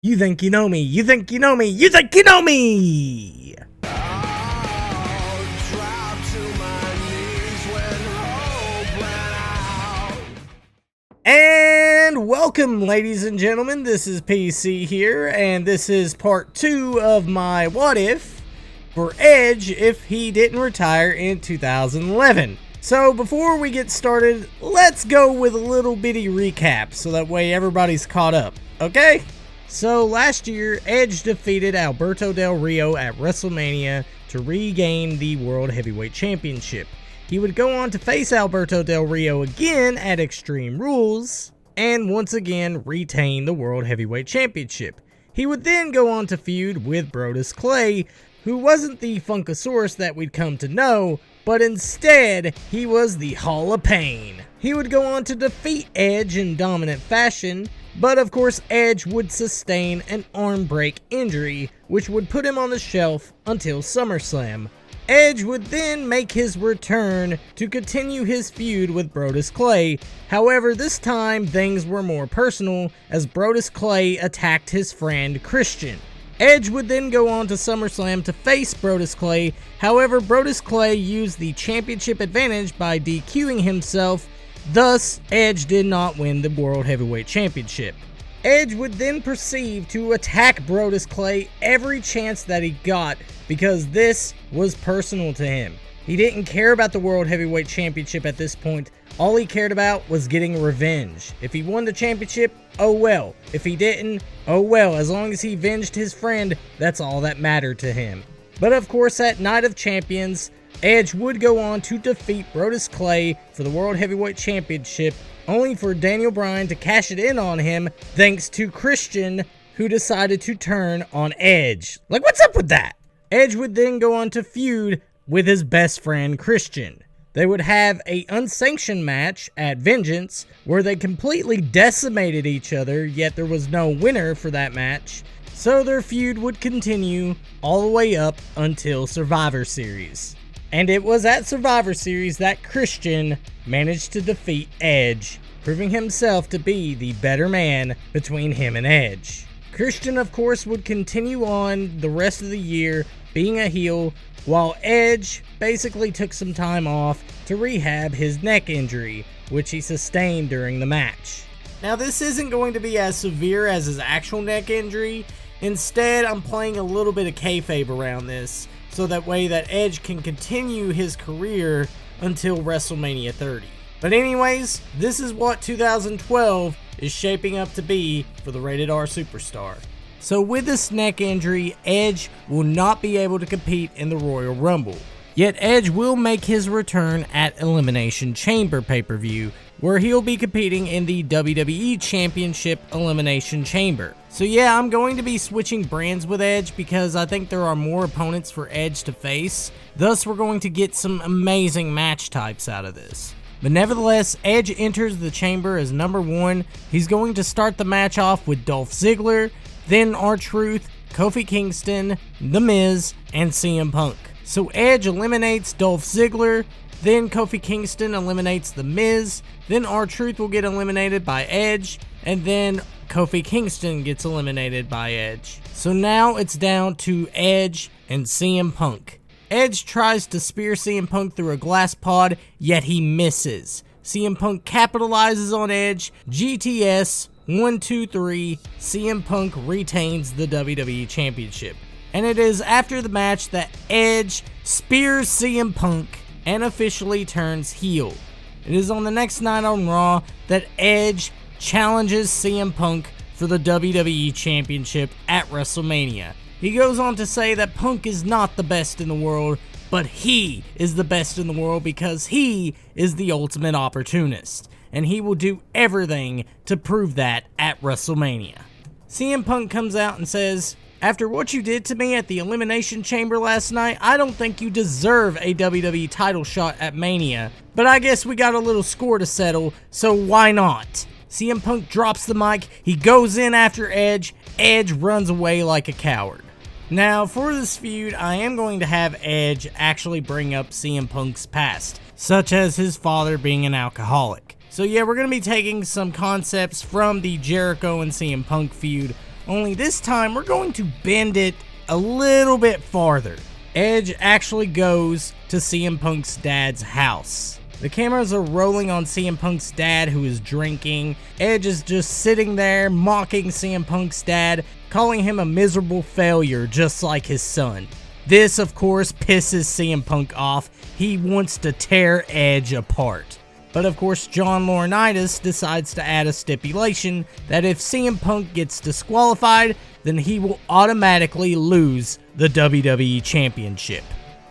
You think you know me, you think you know me, you think you know me! And welcome, ladies and gentlemen, this is PC here, and this is part 2 of my what if for Edge if he didn't retire in 2011. So before we get started, let's go with a little bitty recap so that way everybody's caught up, okay? So last year, Edge defeated Alberto Del Rio at WrestleMania to regain the World Heavyweight Championship. He would go on to face Alberto Del Rio again at Extreme Rules, and once again retain the World Heavyweight Championship. He would then go on to feud with Brodus Clay, who wasn't the Funkasaurus that we'd come to know, but instead, he was the Hall of Pain. He would go on to defeat Edge in dominant fashion, but of course Edge would sustain an arm break injury, which would put him on the shelf until SummerSlam. Edge would then make his return to continue his feud with Brodus Clay. However, this time things were more personal as Brodus Clay attacked his friend Christian. Edge would then go on to SummerSlam to face Brodus Clay. However, Brodus Clay used the championship advantage by DQing himself. Thus, Edge did not win the World Heavyweight Championship. Edge would then proceed to attack Brodus Clay every chance that he got because this was personal to him. He didn't care about the World Heavyweight Championship at this point. All he cared about was getting revenge. If he won the championship, oh well. If he didn't, oh well. As long as he avenged his friend, that's all that mattered to him. But of course, at Night of Champions, Edge would go on to defeat Brodus Clay for the World Heavyweight Championship, only for Daniel Bryan to cash it in on him thanks to Christian, who decided to turn on Edge. Like, what's up with that? Edge would then go on to feud with his best friend Christian. They would have an unsanctioned match at Vengeance where they completely decimated each other, yet there was no winner for that match. So their feud would continue all the way up until Survivor Series. And it was at Survivor Series that Christian managed to defeat Edge, proving himself to be the better man between him and Edge. Christian, of course, would continue on the rest of the year being a heel, while Edge basically took some time off to rehab his neck injury, which he sustained during the match. Now, this isn't going to be as severe as his actual neck injury. Instead, I'm playing a little bit of kayfabe around this, so that way that Edge can continue his career until WrestleMania 30. But anyways, this is what 2012 is shaping up to be for the Rated R Superstar. So with this neck injury, Edge will not be able to compete in the Royal Rumble. Yet Edge will make his return at Elimination Chamber pay-per-view, where he'll be competing in the WWE Championship Elimination Chamber. So yeah, I'm going to be switching brands with Edge because I think there are more opponents for Edge to face. Thus, we're going to get some amazing match types out of this. But nevertheless, Edge enters the chamber as number 1. He's going to start the match off with Dolph Ziggler, then R-Truth, Kofi Kingston, The Miz, and CM Punk. So Edge eliminates Dolph Ziggler, then Kofi Kingston eliminates The Miz, then R-Truth will get eliminated by Edge, and then Kofi Kingston gets eliminated by Edge. So now it's down to Edge and CM Punk. Edge tries to spear CM Punk through a glass pod, yet he misses. CM Punk capitalizes on Edge, GTS, 1, 2, 3, CM Punk retains the WWE Championship. And it is after the match that Edge spears CM Punk and officially turns heel. It is on the next night on Raw that Edge challenges CM Punk for the WWE Championship at WrestleMania. He goes on to say that Punk is not the best in the world, but he is the best in the world because he is the ultimate opportunist, and he will do everything to prove that at WrestleMania. CM Punk comes out and says, "After what you did to me at the Elimination Chamber last night, I don't think you deserve a WWE title shot at Mania, but I guess we got a little score to settle, so why not?" CM Punk drops the mic, he goes in after Edge, Edge runs away like a coward. Now, for this feud, I am going to have Edge actually bring up CM Punk's past, such as his father being an alcoholic. So yeah, we're going to be taking some concepts from the Jericho and CM Punk feud Only this time we're going to bend it a little bit farther. Edge actually goes to CM Punk's dad's house. The cameras are rolling on CM Punk's dad, who is drinking. Edge is just sitting there mocking CM Punk's dad, calling him a miserable failure just like his son. This, of course, pisses CM Punk off. He wants to tear Edge apart. But of course, John Laurinaitis decides to add a stipulation that if CM Punk gets disqualified, then he will automatically lose the WWE Championship.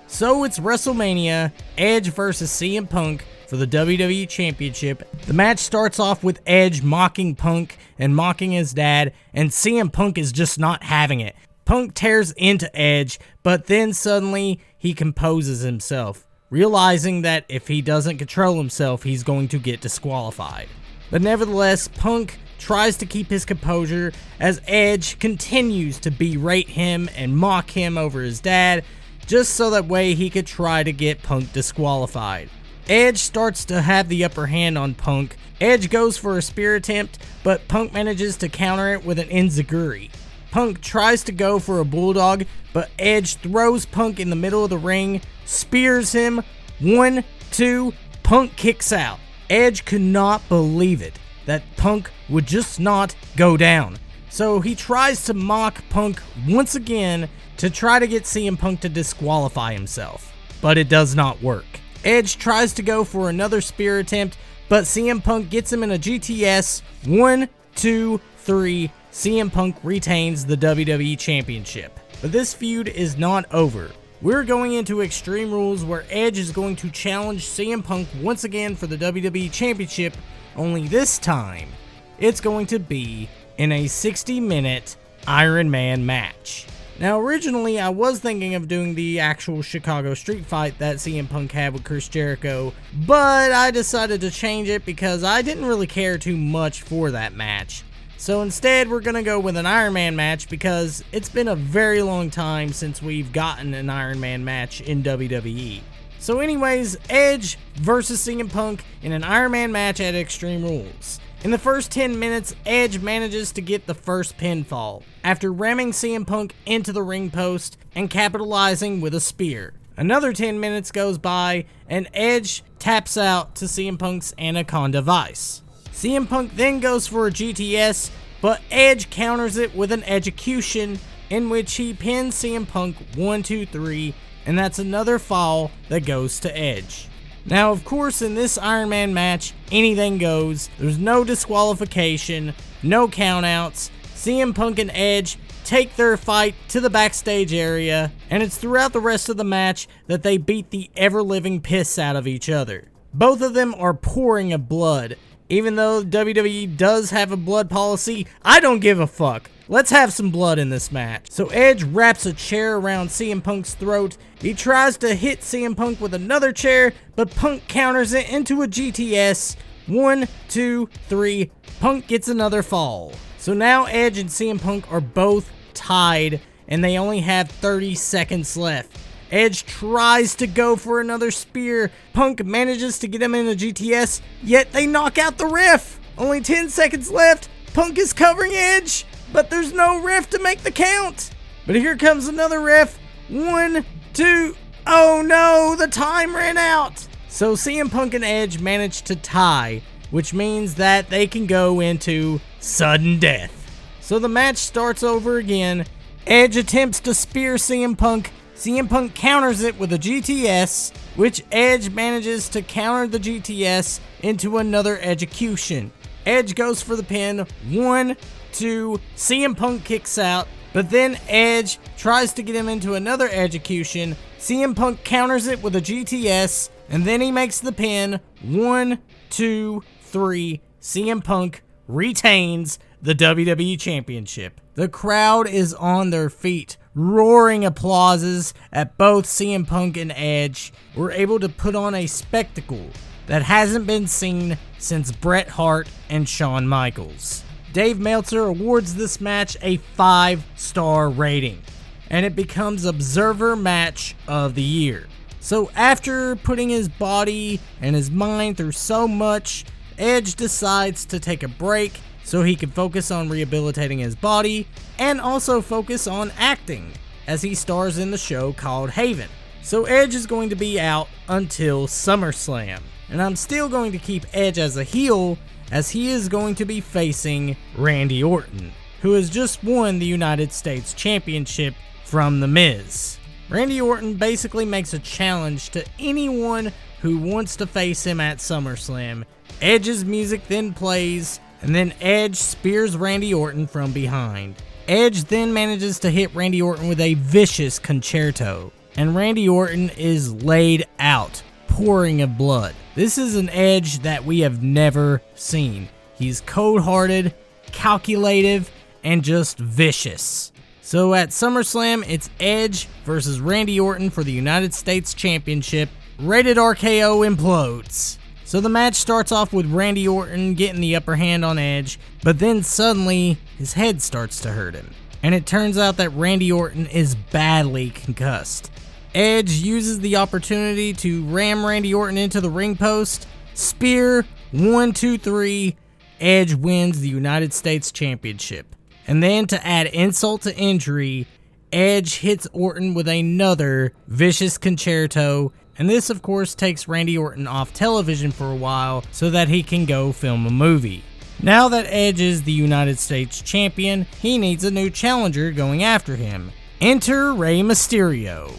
So it's WrestleMania, Edge versus CM Punk for the WWE Championship. The match starts off with Edge mocking Punk and mocking his dad, and CM Punk is just not having it. Punk tears into Edge, but then suddenly he composes himself, realizing that if he doesn't control himself, he's going to get disqualified. But nevertheless, Punk tries to keep his composure as Edge continues to berate him and mock him over his dad, just so that way he could try to get Punk disqualified. Edge starts to have the upper hand on Punk. Edge goes for a spear attempt, but Punk manages to counter it with an enziguri. Punk tries to go for a bulldog, but Edge throws Punk in the middle of the ring, spears him, 1, 2, Punk kicks out. Edge could not believe it, that Punk would just not go down. So he tries to mock Punk once again to try to get CM Punk to disqualify himself, but it does not work. Edge tries to go for another spear attempt, but CM Punk gets him in a GTS, 1, 2, 3, CM Punk retains the WWE Championship. But this feud is not over. We're going into Extreme Rules where Edge is going to challenge CM Punk once again for the WWE Championship, only this time it's going to be in a 60-minute Iron Man match. Now originally I was thinking of doing the actual Chicago street fight that CM Punk had with Chris Jericho, but I decided to change it because I didn't really care too much for that match. So instead we're going to go with an Iron Man match because it's been a very long time since we've gotten an Iron Man match in WWE. So anyways, Edge versus CM Punk in an Iron Man match at Extreme Rules. In the first 10 minutes, Edge manages to get the first pinfall after ramming CM Punk into the ring post and capitalizing with a spear. Another 10 minutes goes by and Edge taps out to CM Punk's Anaconda Vice. CM Punk then goes for a GTS, but Edge counters it with an execution in which he pins CM Punk 1, 2, 3, and that's another fall that goes to Edge. Now, of course, in this Iron Man match, anything goes. There's no disqualification, no countouts. CM Punk and Edge take their fight to the backstage area, and it's throughout the rest of the match that they beat the ever-living piss out of each other. Both of them are pouring of blood. Even though WWE does have a blood policy, I don't give a fuck. Let's have some blood in this match. So Edge wraps a chair around CM Punk's throat. He tries to hit CM Punk with another chair, but Punk counters it into a GTS. 1, 2, 3. Punk gets another fall. So now Edge and CM Punk are both tied, and they only have 30 seconds left. Edge tries to go for another spear. Punk manages to get him in a GTS, yet they knock out the ref. Only 10 seconds left. Punk is covering Edge, but there's no ref to make the count. But here comes another ref. 1, 2, oh no, the time ran out. So CM Punk and Edge managed to tie, which means that they can go into sudden death. So the match starts over again. Edge attempts to spear CM Punk. CM Punk counters it with a GTS, which Edge manages to counter the GTS into another execution. Edge goes for the pin. 1, 2, CM Punk kicks out, but then Edge tries to get him into another execution. CM Punk counters it with a GTS, and then he makes the pin. 1, 2, 3, CM Punk retains the WWE Championship. The crowd is on their feet, roaring applauses at both CM Punk and Edge. We're able to put on a spectacle that hasn't been seen since Bret Hart and Shawn Michaels. Dave Meltzer awards this match a 5-star rating, and it becomes Observer Match of the Year. So after putting his body and his mind through so much, Edge decides to take a break so he could focus on rehabilitating his body and also focus on acting, as he stars in the show called Haven. So Edge is going to be out until SummerSlam, and I'm still going to keep Edge as a heel, as he is going to be facing Randy Orton, who has just won the United States Championship from The Miz. Randy Orton basically makes a challenge to anyone who wants to face him at SummerSlam. Edge's music then plays, and then Edge spears Randy Orton from behind. Edge then manages to hit Randy Orton with a vicious concerto, and Randy Orton is laid out, pouring of blood. This is an Edge that we have never seen. He's cold-hearted, calculative, and just vicious. So at SummerSlam, it's Edge versus Randy Orton for the United States Championship. Rated RKO implodes. So the match starts off with Randy Orton getting the upper hand on Edge, but then suddenly his head starts to hurt him. And it turns out that Randy Orton is badly concussed. Edge uses the opportunity to ram Randy Orton into the ring post. Spear, 1, 2, 3. Edge wins the United States Championship. And then to add insult to injury, Edge hits Orton with another vicious concerto. And this, of course, takes Randy Orton off television for a while so that he can go film a movie. Now that Edge is the United States Champion, he needs a new challenger going after him. Enter Rey Mysterio.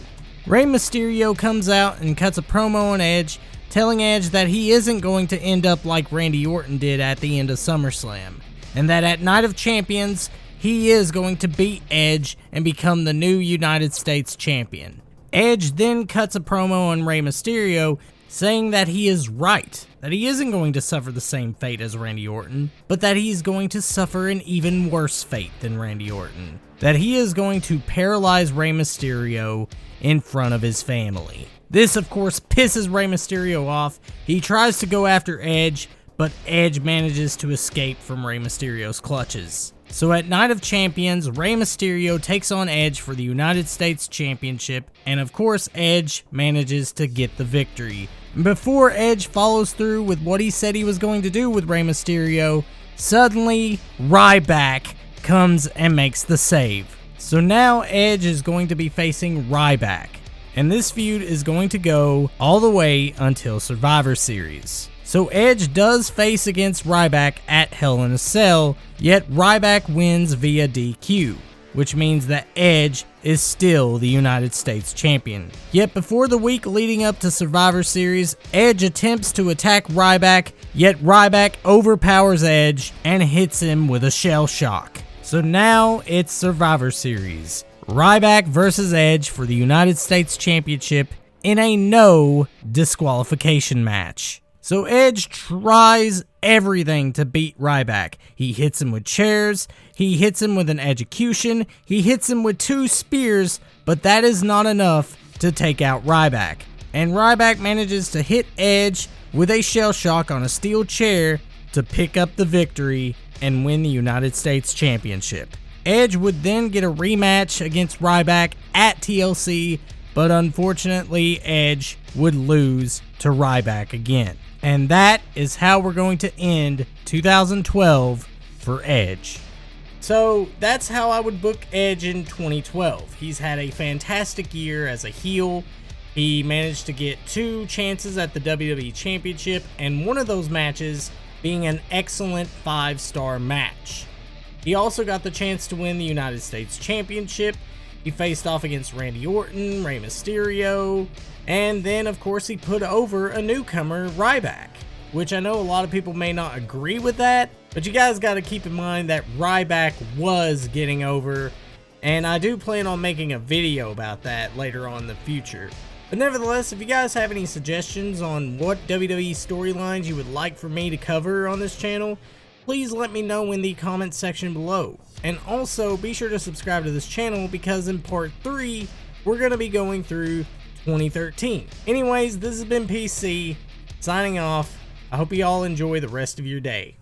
Rey Mysterio comes out and cuts a promo on Edge, telling Edge that he isn't going to end up like Randy Orton did at the end of SummerSlam, and that at Night of Champions, he is going to beat Edge and become the new United States Champion. Edge then cuts a promo on Rey Mysterio, saying that he is right, that he isn't going to suffer the same fate as Randy Orton, but that he's going to suffer an even worse fate than Randy Orton, that he is going to paralyze Rey Mysterio in front of his family. This, of course, pisses Rey Mysterio off. He tries to go after Edge, but Edge manages to escape from Rey Mysterio's clutches. So at Night of Champions, Rey Mysterio takes on Edge for the United States Championship, and of course Edge manages to get the victory. Before Edge follows through with what he said he was going to do with Rey Mysterio, suddenly Ryback comes and makes the save. So now Edge is going to be facing Ryback, and this feud is going to go all the way until Survivor Series. So Edge does face against Ryback at Hell in a Cell, yet Ryback wins via DQ, which means that Edge is still the United States Champion. Yet before the week leading up to Survivor Series, Edge attempts to attack Ryback, yet Ryback overpowers Edge and hits him with a shell shock. So now it's Survivor Series. Ryback versus Edge for the United States Championship in a no disqualification match. So Edge tries everything to beat Ryback. He hits him with chairs, he hits him with an execution, he hits him with 2 spears, but that is not enough to take out Ryback. And Ryback manages to hit Edge with a shell shock on a steel chair to pick up the victory and win the United States Championship. Edge would then get a rematch against Ryback at TLC, but unfortunately Edge would lose to Ryback again. And that is how we're going to end 2012 for Edge. So that's how I would book Edge in 2012. He's had a fantastic year as a heel. He managed to get 2 chances at the WWE Championship, and one of those matches being an excellent 5-star match. He also got the chance to win the United States Championship. He faced off against Randy Orton, Rey Mysterio, and then of course he put over a newcomer, Ryback, which I know a lot of people may not agree with that, but you guys got to keep in mind that Ryback was getting over, and I do plan on making a video about that later on in the future. But nevertheless, if you guys have any suggestions on what WWE storylines you would like for me to cover on this channel, please let me know in the comment section below. And also be sure to subscribe to this channel, because in part 3 we're going to be going through 2013. Anyways, this has been PC signing off. I hope you all enjoy the rest of your day.